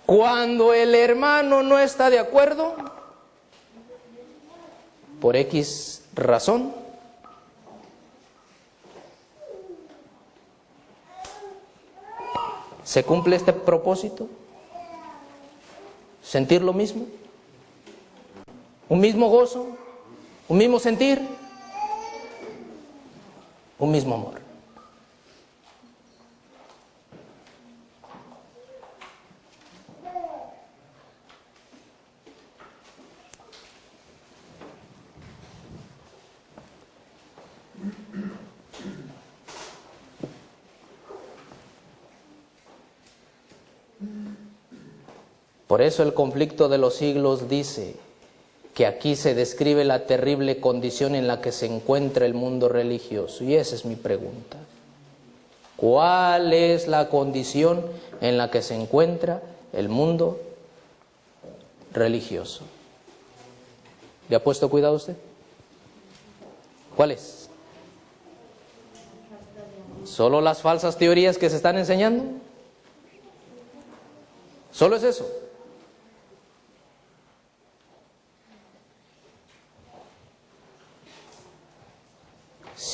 Cuando el hermano no está de acuerdo, por X razón, ¿se cumple este propósito? ¿Sentir lo mismo? ¿Un mismo gozo? ¿Un mismo sentir? ¿Un mismo amor? Por eso el conflicto de los siglos dice que aquí se describe la terrible condición en la que se encuentra el mundo religioso. Y esa es mi pregunta. ¿Cuál es la condición en la que se encuentra el mundo religioso? ¿Le ha puesto cuidado usted? ¿Cuál es? ¿Solo las falsas teorías que se están enseñando? ¿Solo es eso?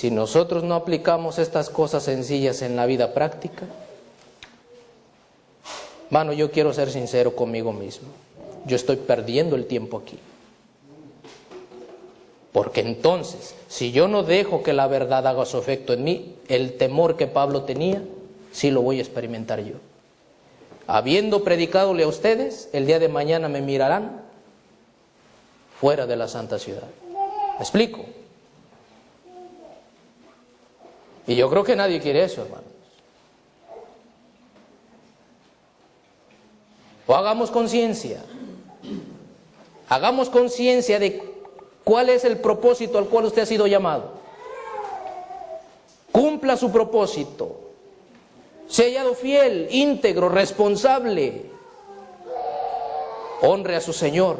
Si nosotros no aplicamos estas cosas sencillas en la vida práctica, mano, yo quiero ser sincero conmigo mismo. Yo estoy perdiendo el tiempo aquí. Porque entonces, si yo no dejo que la verdad haga su efecto en mí, el temor que Pablo tenía, sí lo voy a experimentar yo. Habiendo predicadole a ustedes, el día de mañana me mirarán fuera de la santa ciudad. ¿Me explico? Y yo creo que nadie quiere eso, hermanos. O hagamos conciencia. Hagamos conciencia de cuál es el propósito al cual usted ha sido llamado. Cumpla su propósito. Sea hallado fiel, íntegro, responsable. Honre a su Señor.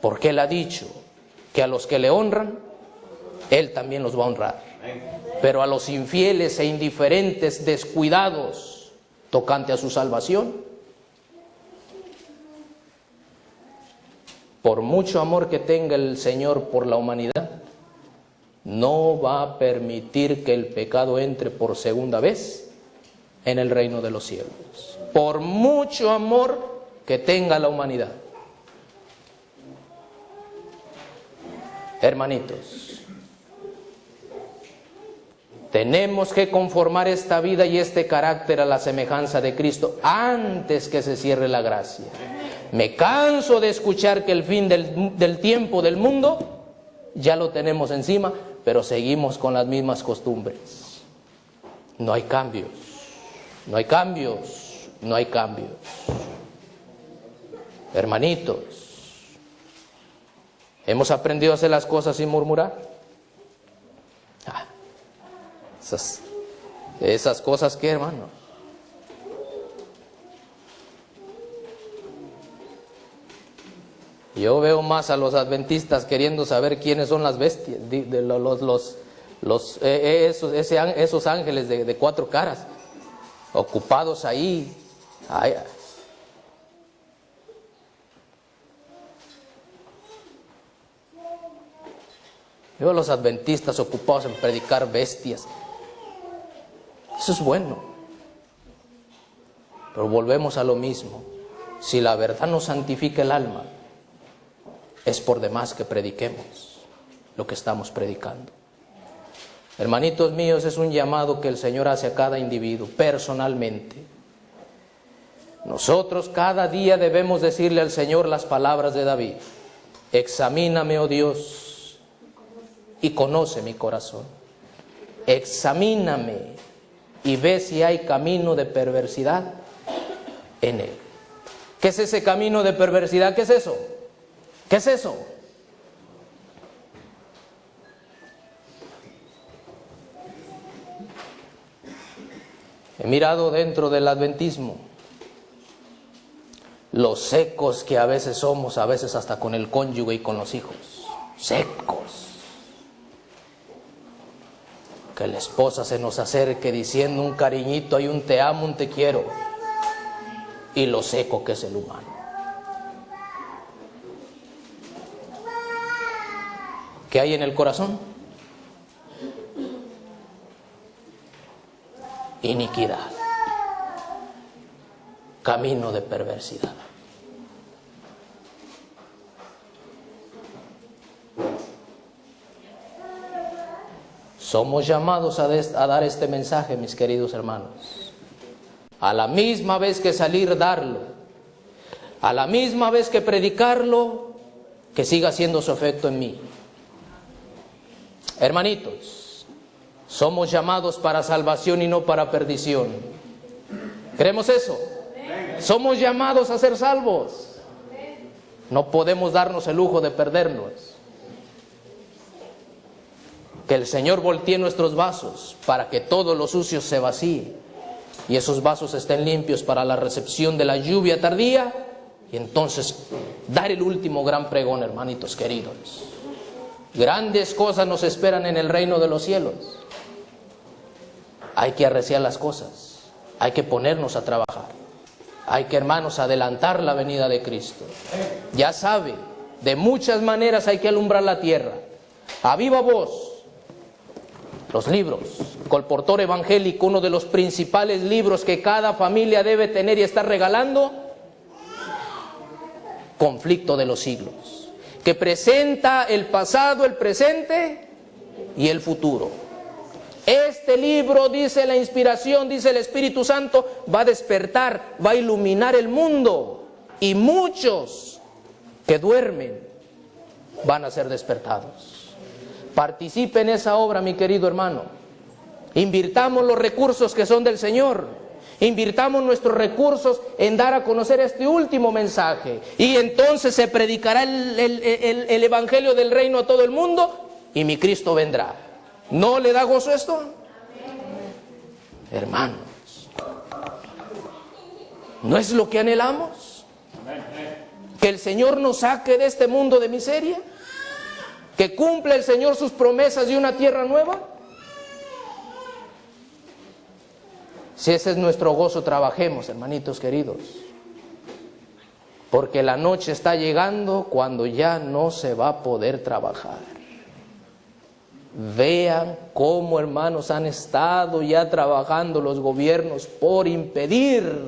Porque Él ha dicho que a los que le honran, Él también los va a honrar. Pero a los infieles e indiferentes, descuidados tocante a su salvación, por mucho amor que tenga el Señor por la humanidad, no va a permitir que el pecado entre por segunda vez en el reino de los cielos. Por mucho amor que tenga la humanidad. Hermanitos, tenemos que conformar esta vida y este carácter a la semejanza de Cristo antes que se cierre la gracia. Me canso de escuchar que el fin del tiempo del mundo ya lo tenemos encima, pero seguimos con las mismas costumbres. No hay cambios, no hay cambios, no hay cambios. Hermanitos, ¿hemos aprendido a hacer las cosas sin murmurar? Esas cosas que, hermano. Yo veo más a los adventistas queriendo saber quiénes son las bestias, esos ángeles de 4 caras, ocupados ahí. Yo veo a los adventistas ocupados en predicar bestias. Eso es bueno. Pero volvemos a lo mismo. Si la verdad nos santifica el alma, es por demás que prediquemos lo que estamos predicando. Hermanitos míos, es un llamado que el Señor hace a cada individuo personalmente. Nosotros cada día debemos decirle al Señor las palabras de David: examíname, oh Dios, y conoce mi corazón. Examíname y ve si hay camino de perversidad en él. ¿Qué es ese camino de perversidad? ¿Qué es eso? ¿Qué es eso? He mirado dentro del adventismo los secos que a veces somos, a veces hasta con el cónyuge y con los hijos. Secos. Que la esposa se nos acerque diciendo un cariñito y un te amo, un te quiero. Y lo seco que es el humano. ¿Qué hay en el corazón? Iniquidad, camino de perversidad. Somos llamados a dar este mensaje, mis queridos hermanos. A la misma vez que salir, darlo. A la misma vez que predicarlo, que siga haciendo su efecto en mí. Hermanitos, somos llamados para salvación y no para perdición. ¿Creemos eso? Somos llamados a ser salvos. No podemos darnos el lujo de perdernos. Que el Señor voltee nuestros vasos para que todo lo sucio se vacíe y esos vasos estén limpios para la recepción de la lluvia tardía, y entonces dar el último gran pregón, hermanitos queridos. Grandes cosas nos esperan en el reino de los cielos. Hay que arreciar las cosas, hay que ponernos a trabajar, hay que, hermanos, adelantar la venida de Cristo. Ya sabe, de muchas maneras hay que alumbrar la tierra. A viva voz. Los libros, Colportor Evangélico, uno de los principales libros que cada familia debe tener y estar regalando. Conflicto de los siglos, que presenta el pasado, el presente y el futuro. Este libro, dice la inspiración, dice el Espíritu Santo, va a despertar, va a iluminar el mundo, y muchos que duermen van a ser despertados. Participe en esa obra, mi querido hermano. Invirtamos los recursos que son del Señor. Invirtamos nuestros recursos en dar a conocer este último mensaje. Y entonces se predicará el Evangelio del Reino a todo el mundo y mi Cristo vendrá. ¿No le da gozo esto? Amén. Hermanos, ¿no es lo que anhelamos? Que el Señor nos saque de este mundo de miseria. Que cumpla el Señor sus promesas de una tierra nueva. Si ese es nuestro gozo, trabajemos, hermanitos queridos. Porque la noche está llegando cuando ya no se va a poder trabajar. Vean cómo, hermanos, han estado ya trabajando los gobiernos por impedir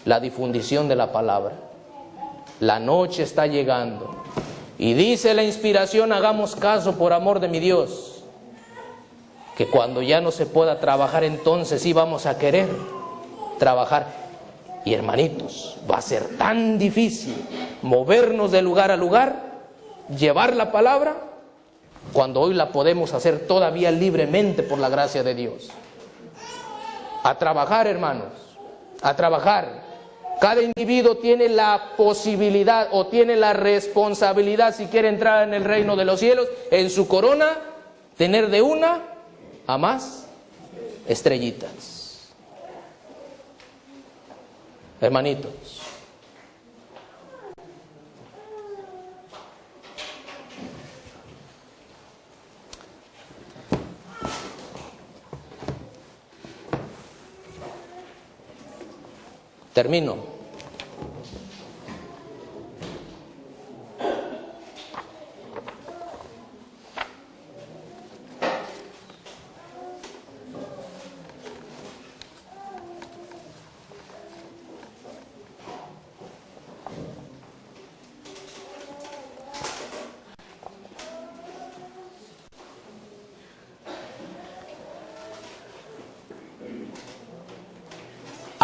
la difusión de la palabra. La noche está llegando. Y dice la inspiración, hagamos caso por amor de mi Dios, que cuando ya no se pueda trabajar, entonces sí vamos a querer trabajar. Y hermanitos, va a ser tan difícil movernos de lugar a lugar, llevar la palabra, cuando hoy la podemos hacer todavía libremente por la gracia de Dios. A trabajar, hermanos, a trabajar. Cada individuo tiene la posibilidad o tiene la responsabilidad, si quiere entrar en el reino de los cielos, en su corona, tener de una a más estrellitas. Hermanitos, termino.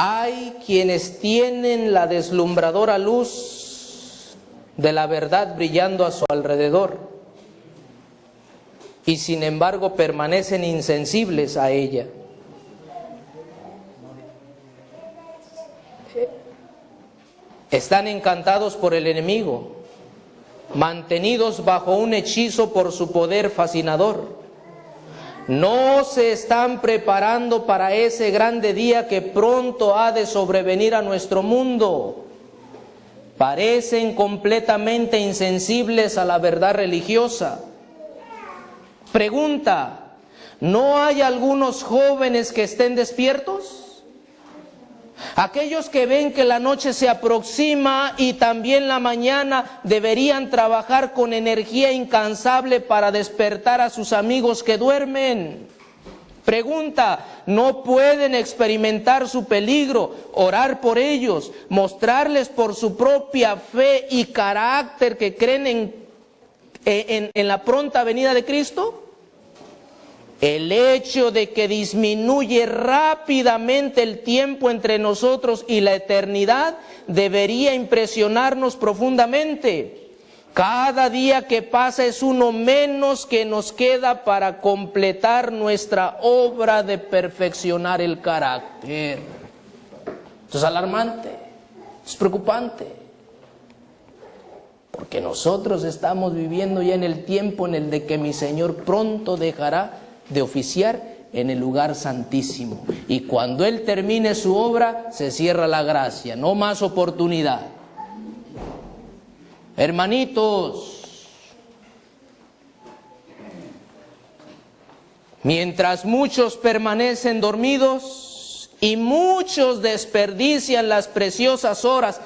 Hay quienes tienen la deslumbradora luz de la verdad brillando a su alrededor y sin embargo permanecen insensibles a ella. Están encantados por el enemigo, mantenidos bajo un hechizo por su poder fascinador. No se están preparando para ese grande día que pronto ha de sobrevenir a nuestro mundo. Parecen completamente insensibles a la verdad religiosa. Pregunta, ¿no hay algunos jóvenes que estén despiertos? Aquellos que ven que la noche se aproxima y también la mañana deberían trabajar con energía incansable para despertar a sus amigos que duermen. Pregunta, ¿no pueden experimentar su peligro, orar por ellos, mostrarles por su propia fe y carácter que creen en la pronta venida de Cristo? El hecho de que disminuye rápidamente el tiempo entre nosotros y la eternidad debería impresionarnos profundamente. Cada día que pasa es uno menos que nos queda para completar nuestra obra de perfeccionar el carácter. Esto es alarmante, es preocupante, porque nosotros estamos viviendo ya en el tiempo en el de que mi Señor pronto dejará de oficiar en el lugar santísimo. Y cuando Él termine su obra, se cierra la gracia, no más oportunidad. Hermanitos, mientras muchos permanecen dormidos y muchos desperdician las preciosas horas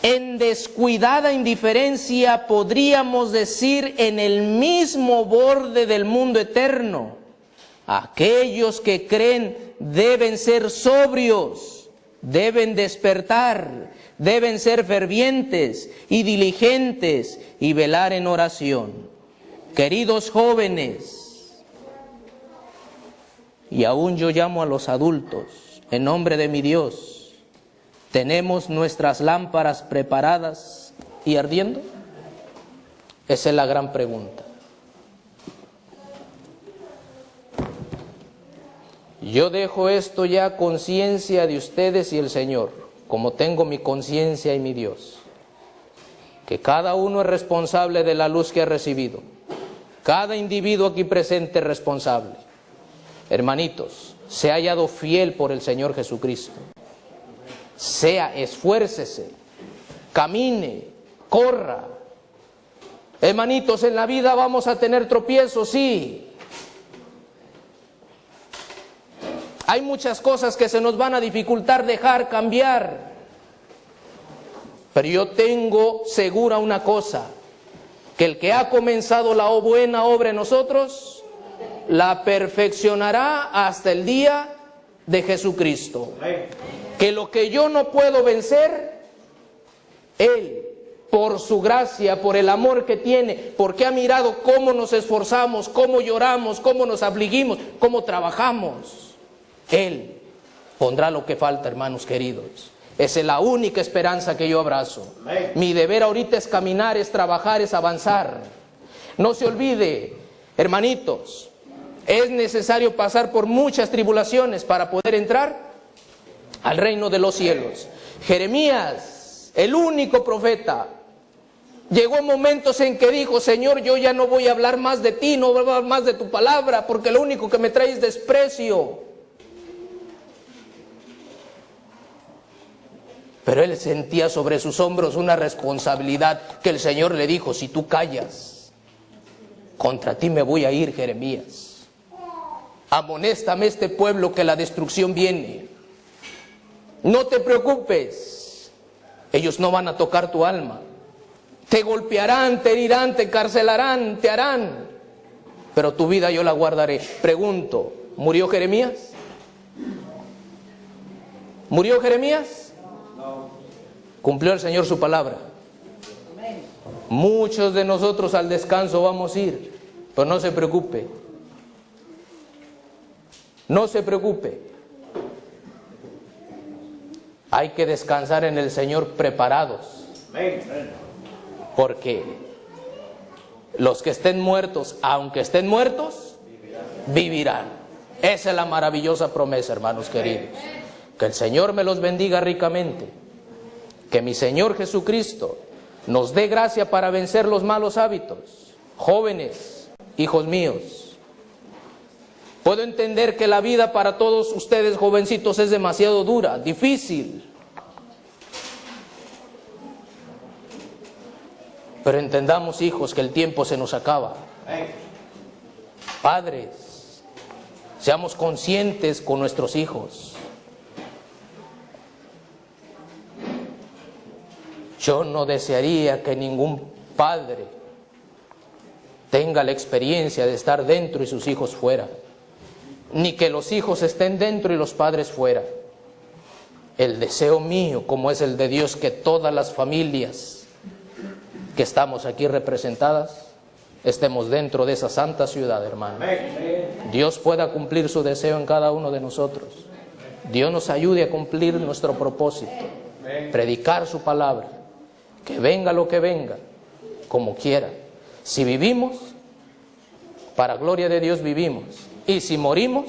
en descuidada indiferencia, podríamos decir en el mismo borde del mundo eterno, aquellos que creen deben ser sobrios, deben despertar, deben ser fervientes y diligentes y velar en oración. Queridos jóvenes, y aún yo llamo a los adultos, en nombre de mi Dios, ¿tenemos nuestras lámparas preparadas y ardiendo? Esa es la gran pregunta. Yo dejo esto ya a conciencia de ustedes y el Señor, como tengo mi conciencia y mi Dios. Que cada uno es responsable de la luz que ha recibido. Cada individuo aquí presente es responsable. Hermanitos, se ha hallado fiel por el Señor Jesucristo. Esfuércese, camine, corra. Hermanitos, en la vida vamos a tener tropiezos, sí. Hay muchas cosas que se nos van a dificultar dejar cambiar. Pero yo tengo segura una cosa, que el que ha comenzado la buena obra en nosotros, la perfeccionará hasta el día de Jesucristo. Que lo que yo no puedo vencer, Él, por su gracia, por el amor que tiene, porque ha mirado cómo nos esforzamos, cómo lloramos, cómo nos afligimos, cómo trabajamos, Él pondrá lo que falta, hermanos queridos. Esa es la única esperanza que yo abrazo. Mi deber ahorita es caminar, es trabajar, es avanzar. No se olvide, hermanitos, es necesario pasar por muchas tribulaciones para poder entrar al reino de los cielos. Jeremías, el único profeta Llegó momentos en que dijo, Señor, yo ya no voy a hablar más de ti, no voy a hablar más de tu palabra, porque lo único que me trae es desprecio. Pero él sentía sobre sus hombros una responsabilidad que el Señor le dijo, si tú callas, contra ti me voy a ir, Jeremías. Amonéstame este pueblo que la destrucción viene. No te preocupes, ellos no van a tocar tu alma. Te golpearán, te herirán, te encarcelarán, te harán, pero tu vida yo la guardaré. Pregunto, ¿murió Jeremías? ¿Murió Jeremías? Cumplió el Señor su palabra. Muchos de nosotros al descanso vamos a ir, pero no se preocupe. No se preocupe. Hay que descansar en el Señor preparados. Porque los que estén muertos, aunque estén muertos, vivirán. Esa es la maravillosa promesa, hermanos queridos. Que el Señor me los bendiga ricamente. Que mi Señor Jesucristo nos dé gracia para vencer los malos hábitos. Jóvenes, hijos míos, puedo entender que la vida para todos ustedes jovencitos es demasiado dura, difícil. Pero entendamos, hijos, que el tiempo se nos acaba. Padres, seamos conscientes con nuestros hijos. Yo no desearía que ningún padre tenga la experiencia de estar dentro y sus hijos fuera, ni que los hijos estén dentro y los padres fuera. El deseo mío, como es el de Dios, que todas las familias que estamos aquí representadas estemos dentro de esa santa ciudad, hermano. Dios pueda cumplir su deseo en cada uno de nosotros. Dios nos ayude a cumplir nuestro propósito, predicar su palabra, que venga lo que venga, como quiera. Si vivimos, para gloria de Dios vivimos, y si morimos,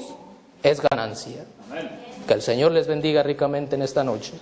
es ganancia. Que el Señor les bendiga ricamente en esta noche.